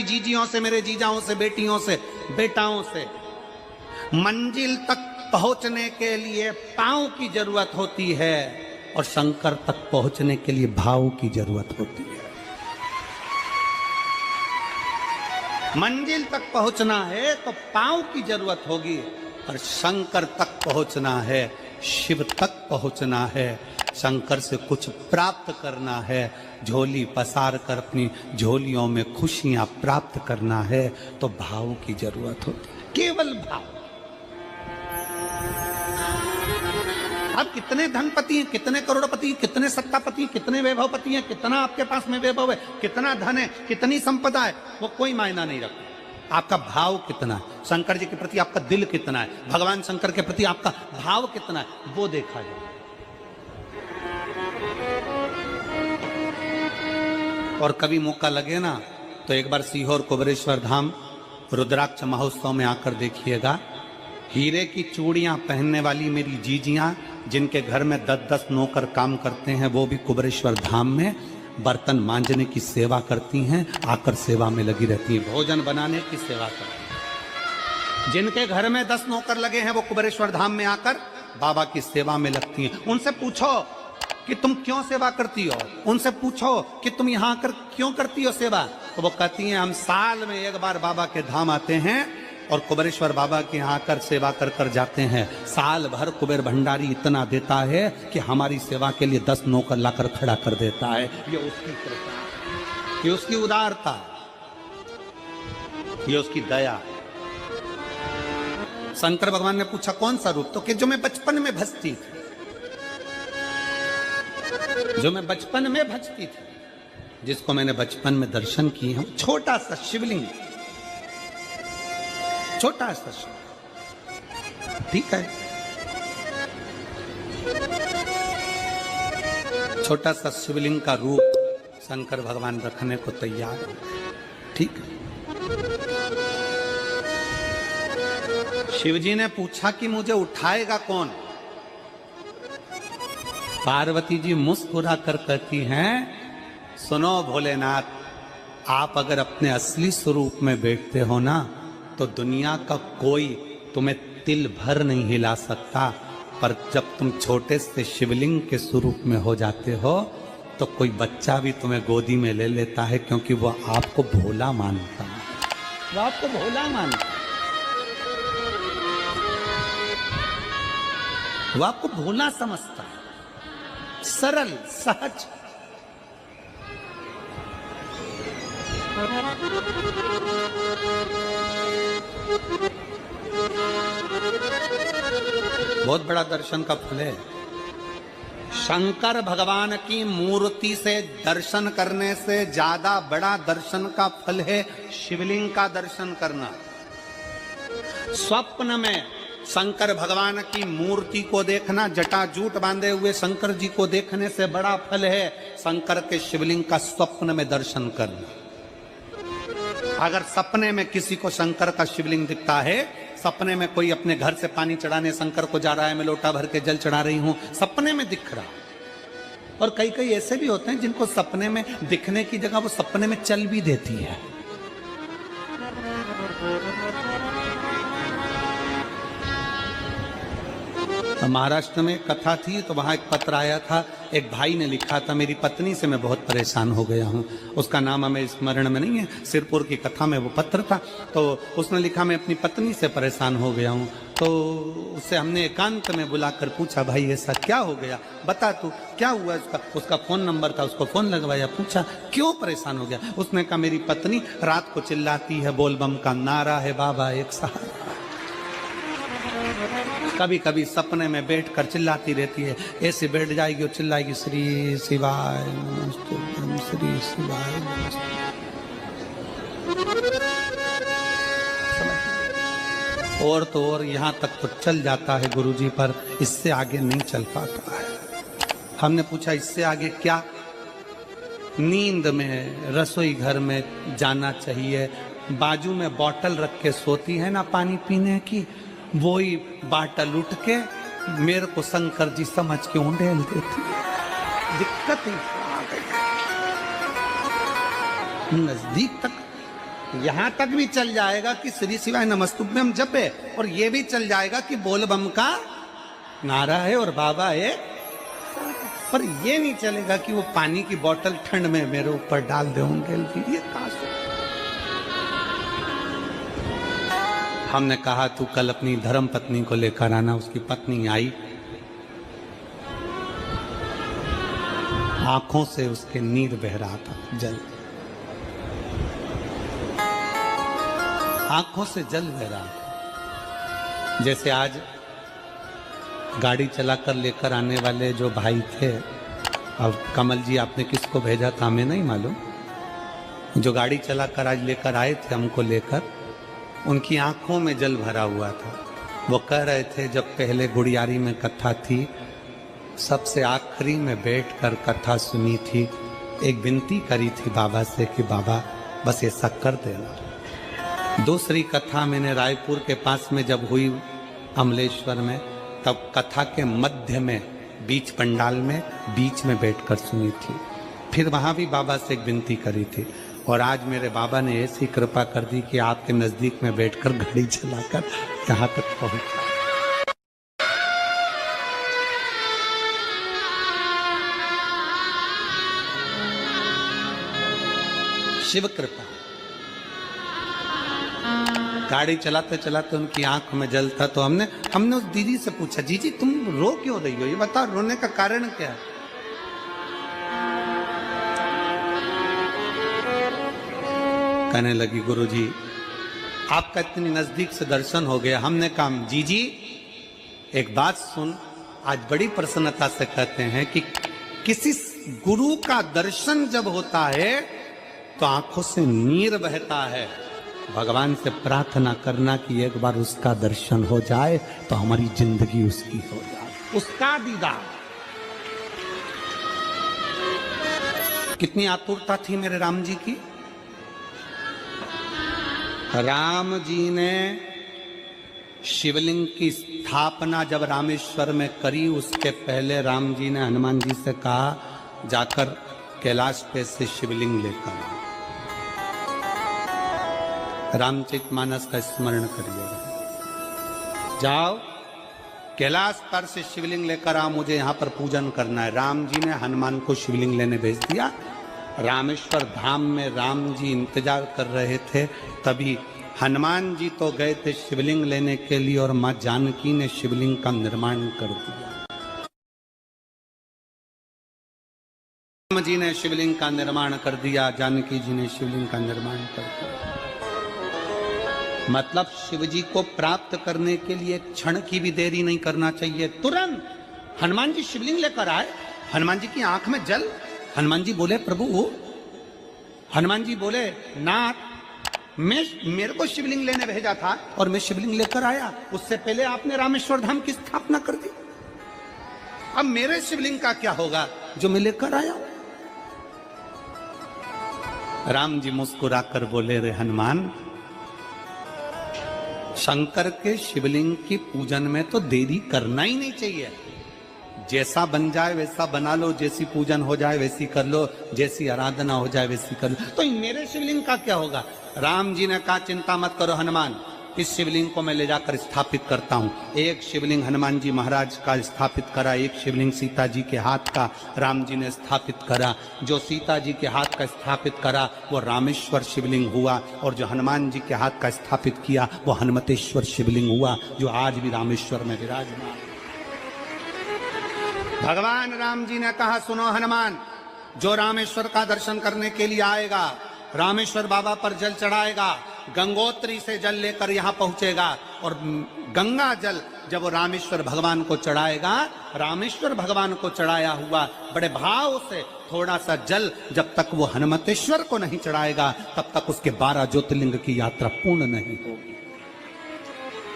जीजियों से, मेरे जीजाओं से, बेटियों से, बेटाओं से। मंजिल तक पहुंचने के लिए पांव की जरूरत होती है और शंकर तक पहुंचने के लिए भाव की जरूरत होती है। मंजिल तक पहुंचना है तो पांव की जरूरत होगी, और शंकर तक पहुंचना है, शिव तक पहुंचना है, शंकर से कुछ प्राप्त करना है, झोली पसार कर अपनी झोलियों में खुशियां प्राप्त करना है, तो भाव की जरूरत होती है, केवल भाव। अब कितने धनपति हैं, कितने करोड़पति हैं, कितने सत्तापति हैं, कितने वैभवपति हैं, कितना आपके पास में वैभव है, कितना धन है, कितनी संपदा है, वो कोई मायना नहीं रखता। आपका भाव कितना है, शंकर जी के प्रति आपका दिल कितना है, भगवान शंकर के प्रति आपका भाव कितना है, वो देखा जाए। और कभी मौका लगे ना तो एक बार सीहोर कुबेरेश्वर धाम रुद्राक्ष महोत्सव में आकर देखिएगा। हीरे की चूड़ियां पहनने वाली मेरी जीजियां, जिनके घर में 10-10 नौकर काम करते हैं, वो भी कुबेरेश्वर धाम में बर्तन मांजने की सेवा करती हैं, आकर सेवा में लगी रहती हैं, भोजन बनाने की सेवा करती हैं। जिनके घर में 10 नौकर लगे हैं, वो कुबेरेश्वर धाम में आकर बाबा की सेवा में लगती हैं। उनसे पूछो कि तुम क्यों सेवा करती हो, उनसे पूछो कि तुम यहाँ आकर क्यों करती हो सेवा, तो वो कहती हैं हम साल में एक बार बाबा के धाम आते हैं और कुबेरेश्वर बाबा के यहाँ आकर सेवा कर कर जाते हैं। साल भर कुबेर भंडारी इतना देता है कि हमारी सेवा के लिए 10 नौकर लाकर खड़ा कर देता है। ये उसकी कृपा, ये उसकी उदारता, ये उसकी दया। शंकर भगवान ने पूछा कौन सा रूप, तो कि जो मैं बचपन में भजती थी, जो मैं बचपन में भजती थी, जिसको मैंने बचपन में दर्शन किए हैं, छोटा सा शिवलिंग, छोटा सा शिवलिंग, ठीक है, छोटा सा शिवलिंग का रूप शंकर भगवान रखने को तैयार है, ठीक है। शिवजी ने पूछा कि मुझे उठाएगा कौन। पार्वती जी मुस्कुरा कर कहती हैं, सुनो भोलेनाथ, आप अगर अपने असली स्वरूप में बैठते हो ना, तो दुनिया का कोई तुम्हें तिल भर नहीं हिला सकता, पर जब तुम छोटे से शिवलिंग के स्वरूप में हो जाते हो तो कोई बच्चा भी तुम्हें गोदी में ले लेता है, क्योंकि वो आपको भोला मानता है, वो आपको भोला मानता है, वो आपको भोला समझता है, सरल सहज। बहुत बड़ा दर्शन का फल है। शंकर भगवान की मूर्ति से दर्शन करने से ज्यादा बड़ा दर्शन का फल है शिवलिंग का दर्शन करना। स्वप्न में शंकर भगवान की मूर्ति को देखना, जटाजूट बांधे हुए शंकर जी को देखने से बड़ा फल है शंकर के शिवलिंग का स्वप्न में दर्शन करना। अगर सपने में किसी को शंकर का शिवलिंग दिखता है, सपने में कोई अपने घर से पानी चढ़ाने शंकर को जा रहा है, मैं लोटा भर के जल चढ़ा रही हूं, सपने में दिख रहा। और कई कई ऐसे भी होते हैं जिनको सपने में दिखने की जगह वो सपने में चल भी देती है। महाराष्ट्र में कथा थी तो वहां एक पत्र आया था, एक भाई ने लिखा था, मेरी पत्नी से मैं बहुत परेशान हो गया हूं। उसका नाम हमें स्मरण में नहीं है, सिरपुर की कथा में वो पत्र था। तो उसने लिखा मैं अपनी पत्नी से परेशान हो गया हूं। तो उससे हमने एकांत में बुलाकर पूछा, भाई ऐसा क्या हो गया, बता तू क्या हुआ। उसका फोन नंबर था, उसको फोन लगवाया, पूछा क्यों परेशान हो गया। उसने कहा मेरी पत्नी रात को चिल्लाती है, बोलबम का नारा है बाबा एक सहारा। कभी कभी सपने में बैठकर चिल्लाती रहती है, ऐसे बैठ जाएगी और चिल्लाएगी श्री शिवाय नमस्तुभ्यं, श्री शिवाय नमस्तुभ्यं। और तो और यहाँ तक तो चल जाता है गुरुजी, पर इससे आगे नहीं चल पाता है। हमने पूछा इससे आगे क्या। नींद में रसोई घर में जाना चाहिए, बाजू में बोतल रख के सोती है ना पानी पीने की, वही बाटल उठ के मेरे को शंकर जी समझ के उंडेल देती। दिक्कत ही आ गई, नजदीक तक यहां तक भी चल जाएगा कि श्री शिवाय नमस्तुभ्यम जपे, और ये भी चल जाएगा कि बोल बम का नारा है और बाबा है, पर ये नहीं चलेगा कि वो पानी की बोतल ठंड में मेरे ऊपर डाल दे होंगे। ये हमने कहा तू कल अपनी धर्म पत्नी को लेकर आना। उसकी पत्नी आई, आंखों से उसके नीर बह रहा था, जल, आंखों से जल बह रहा था। जैसे आज गाड़ी चलाकर लेकर आने वाले जो भाई थे, अब कमल जी आपने किसको भेजा था हमें नहीं मालूम, जो गाड़ी चलाकर आज लेकर आए थे हमको लेकर, उनकी आंखों में जल भरा हुआ था। वो कह रहे थे जब पहले गुड़ियारी में कथा थी, सबसे आखिरी में बैठकर कथा सुनी थी, एक विनती करी थी बाबा से कि बाबा बस ऐसा कर देना। दूसरी कथा मैंने रायपुर के पास में जब हुई अमलेश्वर में, तब कथा के मध्य में बीच पंडाल में बीच में बैठकर सुनी थी। फिर वहां भी बाबा से एक विनती करी थी, और आज मेरे बाबा ने ऐसी कृपा कर दी कि आपके नजदीक में बैठकर गाड़ी चलाकर यहाँ तक पहुंचा। शिव कृपा। गाड़ी चलाते चलाते उनकी आंख में जल था, तो हमने उस दीदी से पूछा, जी तुम रो क्यों रही हो, ये बताओ रोने का कारण क्या है। कहने लगी गुरुजी आपका इतनी नजदीक से दर्शन हो गया। हमने कहा जी एक बात सुन, आज बड़ी प्रसन्नता से कहते हैं कि किसी गुरु का दर्शन जब होता है तो आंखों से नीर बहता है। भगवान से प्रार्थना करना कि एक बार उसका दर्शन हो जाए तो हमारी जिंदगी उसकी हो जाए, उसका दीदार। कितनी आतुरता थी मेरे राम जी की। राम जी ने शिवलिंग की स्थापना जब रामेश्वर में करी, उसके पहले राम जी ने हनुमान जी से कहा जाकर कैलाश पे से शिवलिंग लेकर आओ। रामचरितमानस का स्मरण करिएगा, जाओ कैलाश पर से शिवलिंग लेकर आओ, मुझे यहाँ पर पूजन करना है। राम जी ने हनुमान को शिवलिंग लेने भेज दिया। रामेश्वर धाम में राम जी इंतजार कर रहे थे, तभी हनुमान जी तो गए थे शिवलिंग लेने के लिए, और मां जानकी ने शिवलिंग का निर्माण कर दिया। राम जी ने शिवलिंग का निर्माण कर दिया, जानकी जी ने शिवलिंग का निर्माण कर दिया। मतलब शिव जी को प्राप्त करने के लिए क्षण की भी देरी नहीं करना चाहिए। तुरंत हनुमान जी शिवलिंग लेकर आए, हनुमान जी की आंख में जल। हनुमान जी बोले प्रभु, हनुमान जी बोले नाथ मेरे को शिवलिंग लेने भेजा था और मैं शिवलिंग लेकर आया, उससे पहले आपने रामेश्वर धाम की स्थापना कर दी। अब मेरे शिवलिंग का क्या होगा जो मैं लेकर आया। राम जी मुस्कुराकर बोले रे हनुमान, शंकर के शिवलिंग की पूजन में तो देरी करना ही नहीं चाहिए। जैसा बन जाए वैसा बना लो, जैसी पूजन हो जाए वैसी कर लो, जैसी आराधना हो जाए वैसी कर लो। तो मेरे शिवलिंग का क्या होगा। राम जी ने कहा चिंता मत करो हनुमान, इस शिवलिंग को मैं ले जाकर स्थापित करता हूँ। एक शिवलिंग हनुमान जी महाराज का स्थापित करा, एक शिवलिंग सीता जी के हाथ का राम जी ने स्थापित करा। जो सीता जी के हाथ का स्थापित करा वो रामेश्वर शिवलिंग हुआ, और जो हनुमान जी के हाथ का स्थापित किया वो हनुमतेश्वर शिवलिंग हुआ, जो आज भी रामेश्वर में विराजमान। भगवान राम जी ने कहा सुनो हनुमान, जो रामेश्वर का दर्शन करने के लिए आएगा, रामेश्वर बाबा पर जल चढ़ाएगा, गंगोत्री से जल लेकर यहाँ पहुंचेगा, और गंगा जल जब वो रामेश्वर भगवान को चढ़ाएगा, रामेश्वर भगवान को चढ़ाया हुआ बड़े भाव से थोड़ा सा जल जब तक वो हनुमतेश्वर को नहीं चढ़ाएगा, तब तक उसके 12 ज्योतिर्लिंग की यात्रा पूर्ण नहीं होगी।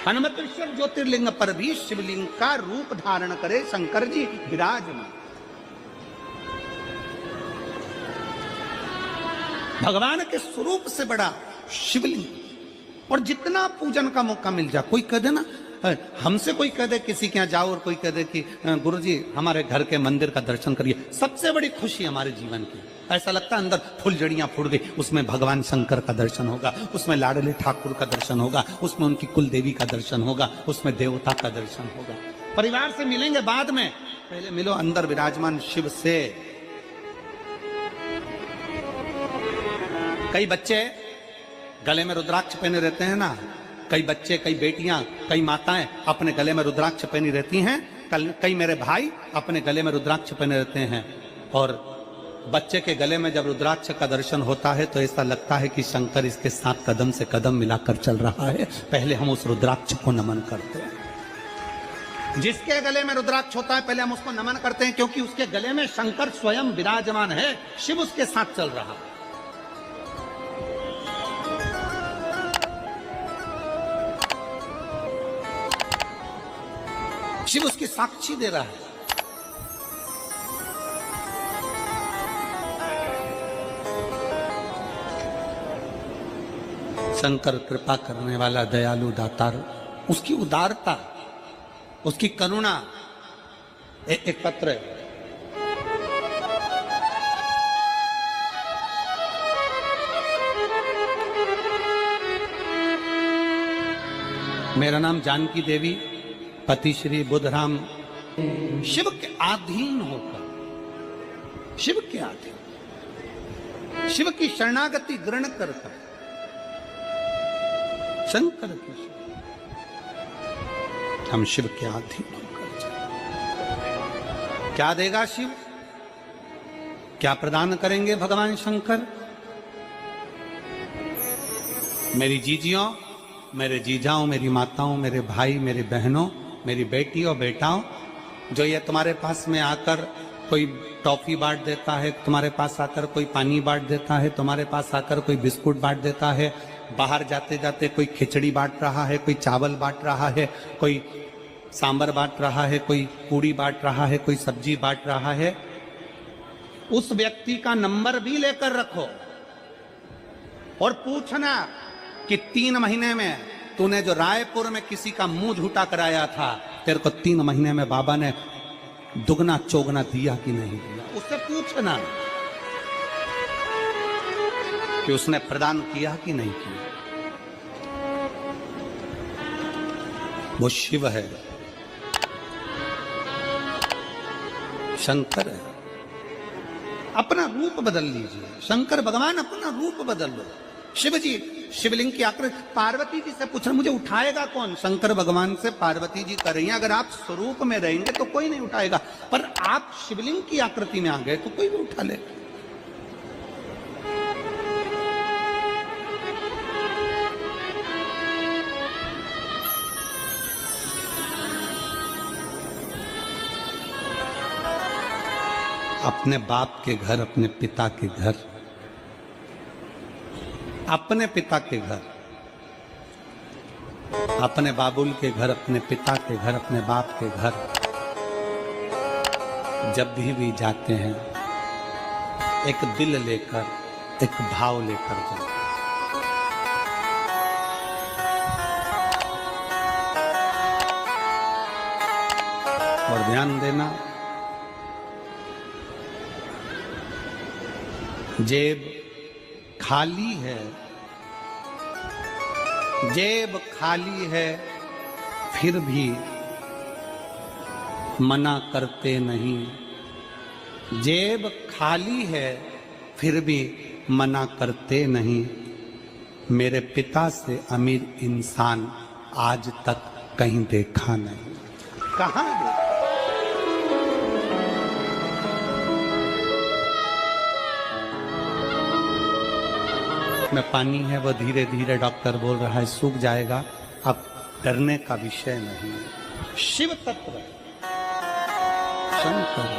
हनुमतेश्वर ज्योतिर्लिंग पर भी शिवलिंग का रूप धारण करे शंकर जी विराजमान। भगवान के स्वरूप से बड़ा शिवलिंग, और जितना पूजन का मौका मिल जाए। कोई कह देना हमसे कोई कह दे किसी के यहाँ जाओ और कोई कह दे कि गुरुजी हमारे घर के मंदिर का दर्शन करिए, सबसे बड़ी खुशी हमारे जीवन की। ऐसा लगता है अंदर फुलझड़ियां फूट गई, उसमें भगवान शंकर का दर्शन होगा, उसमें लाडले ठाकुर का दर्शन होगा, उसमें उनकी कुल देवी का दर्शन होगा, उसमें देवता का दर्शन होगा। परिवार से मिलेंगे बाद में, पहले मिलो अंदर विराजमान शिव से। कई बच्चे गले में रुद्राक्ष पहने रहते हैं ना, कई बच्चे, कई बेटियां, कई माताएं अपने गले में रुद्राक्ष पहनी रहती हैं, कई मेरे भाई अपने गले में रुद्राक्ष पहने रहते हैं। और बच्चे के गले में जब रुद्राक्ष का दर्शन होता है तो ऐसा लगता है कि शंकर इसके साथ कदम से कदम मिलाकर चल रहा है। पहले हम उस रुद्राक्ष को नमन करते हैं। जिसके गले में रुद्राक्ष होता है पहले हम उसको नमन करते हैं, क्योंकि उसके गले में शंकर स्वयं विराजमान है, शिव उसके साथ चल रहा है। शिव उसकी साक्षी दे रहा है। शंकर कृपा करने वाला, दयालु, दातार, उसकी उदारता, उसकी करुणा। एक पत्र है, मेरा नाम जानकी देवी, पति श्री बुधराम, शिव के अधीन होकर, शिव के अधीन, शिव की शरणागति ग्रहण कर शंकर की, हम शिव के अधीन होकर चलें। क्या देगा शिव, क्या प्रदान करेंगे भगवान शंकर? मेरी जीजियों, मेरे जीजाओं, मेरी माताओं, मेरे भाई, मेरी बहनों, मेरी बेटी और बेटाओं, जो ये तुम्हारे पास में आकर कोई टॉफी बांट देता है, तुम्हारे पास आकर कोई पानी बांट देता है, तुम्हारे पास आकर कोई बिस्कुट बांट देता है, बाहर जाते जाते कोई खिचड़ी बांट रहा है, कोई चावल बांट रहा है, कोई सांबर बांट रहा है, कोई पूड़ी बांट रहा है, कोई सब्जी बांट रहा है, उस व्यक्ति का नंबर भी लेकर रखो और पूछना कि 3 महीने में तूने जो रायपुर में किसी का मुंह झूठा कराया था, तेरे को 3 महीने में बाबा ने दुगना चौगना दिया कि नहीं दिया। उससे पूछना कि उसने प्रदान किया कि नहीं किया। वो शिव है, शंकर है। अपना रूप बदल लीजिए, शंकर भगवान अपना रूप बदल लो। शिव जी शिवलिंग की आकृति, पार्वती जी से पूछना मुझे उठाएगा कौन? शंकर भगवान से पार्वती जी कर रही हैं, अगर आप स्वरूप में रहेंगे तो कोई नहीं उठाएगा, पर आप शिवलिंग की आकृति में आ गए तो कोई भी उठा ले। अपने बाप के घर, अपने पिता के घर, अपने पिता के घर, अपने बाबुल के घर, अपने पिता के घर, अपने बाप के घर जब भी जाते हैं एक दिल लेकर, एक भाव लेकर जाते। और ध्यान देना, जेब खाली है, जेब खाली है, फिर भी मना करते नहीं। जेब खाली है, फिर भी मना करते नहीं। मेरे पिता से अमीर इंसान आज तक कहीं देखा नहीं। कहाँ देखा? में पानी है, वो धीरे धीरे डॉक्टर बोल रहा है सूख जाएगा, अब डरने का विषय नहीं है। शिव तत्व शंकर